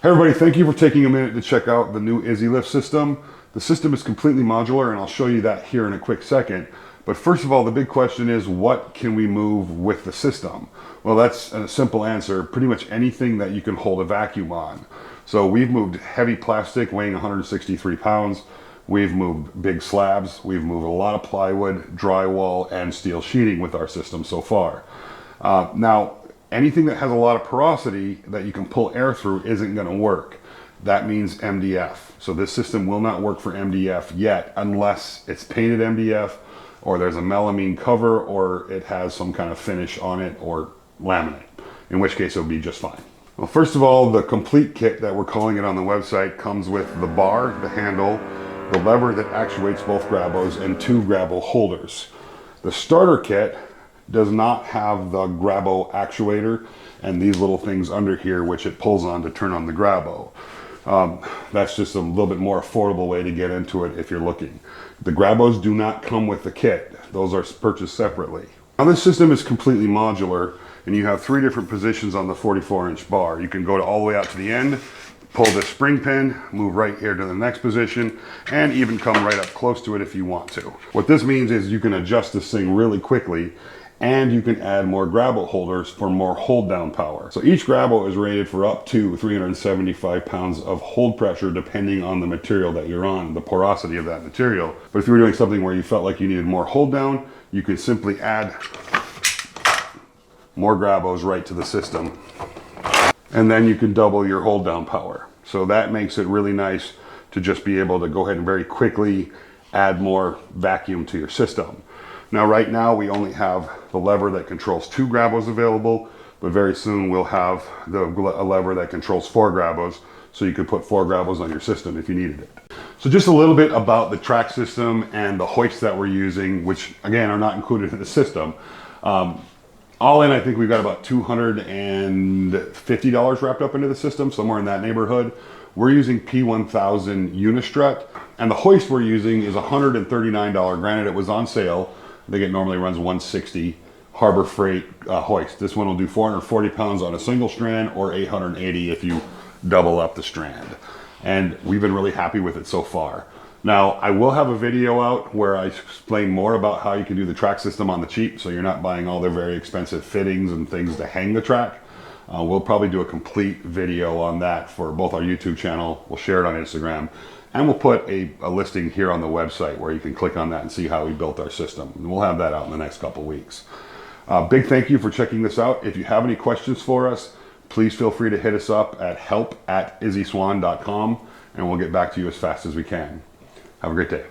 Hey everybody, thank you for taking a minute to check out the new Izzy lift system. The system is completely modular and I'll show you that here in a quick second. But first of all, the big question is, what can we move with the system? Well, that's a simple answer. Pretty much anything that you can hold a vacuum on. So we've moved heavy plastic weighing 163 pounds. We've moved big slabs. We've moved a lot of plywood, drywall, and steel sheeting with our system so far. Now, anything that has a lot of porosity that you can pull air through isn't going to work. That means MDF. So this system will not work for MDF yet unless it's painted MDF or there's a melamine cover or it has some kind of finish on it or laminate, in which case it'll be just fine. Well, first of all, the complete kit that we're calling it on the website comes with the bar, the handle, the lever that actuates both grabos, and 2 grabo holders. The starter kit does not have the grabo actuator and these little things under here which it pulls on to turn on the grabo. That's just a little bit more affordable way to get into it if you're looking. The grabos do not come with the kit. Those are purchased separately. Now this system is completely modular and you have 3 different positions on the 44-inch bar. You can go all the way out to the end, pull this spring pin, move right here to the next position, and even come right up close to it if you want to. What this means is you can adjust this thing really quickly and you can add more grabo holders for more hold down power. So each grabo is rated for up to 375 pounds of hold pressure depending on the material that you're on, the porosity of that material. But if you were doing something where you felt like you needed more hold down, you could simply add more grabos right to the system. And then you can double your hold down power. So that makes it really nice to just be able to go ahead and very quickly add more vacuum to your system. Now right now we only have the lever that controls 2 grabos available, but very soon we'll have a lever that controls 4 grabos, so you could put 4 grabos on your system if you needed it. So just a little bit about the track system and the hoists that we're using, which again are not included in the system. All in, I think we've got about $250 wrapped up into the system, somewhere in that neighborhood. We're using P1000 Unistrut, and the hoist we're using is $139. Granted, it was on sale. I think it normally runs $160. Harbor Freight hoist. This one will do 440 pounds on a single strand or 880 if you double up the strand. And we've been really happy with it so far. Now, I will have a video out where I explain more about how you can do the track system on the cheap, so you're not buying all their very expensive fittings and things to hang the track. We'll probably do a complete video on that for both our YouTube channel. We'll share it on Instagram. And we'll put a listing here on the website where you can click on that and see how we built our system. And we'll have that out in the next couple weeks. Big thank you for checking this out. If you have any questions for us, please feel free to hit us up at help@izzyswan.com and we'll get back to you as fast as we can. Have a great day.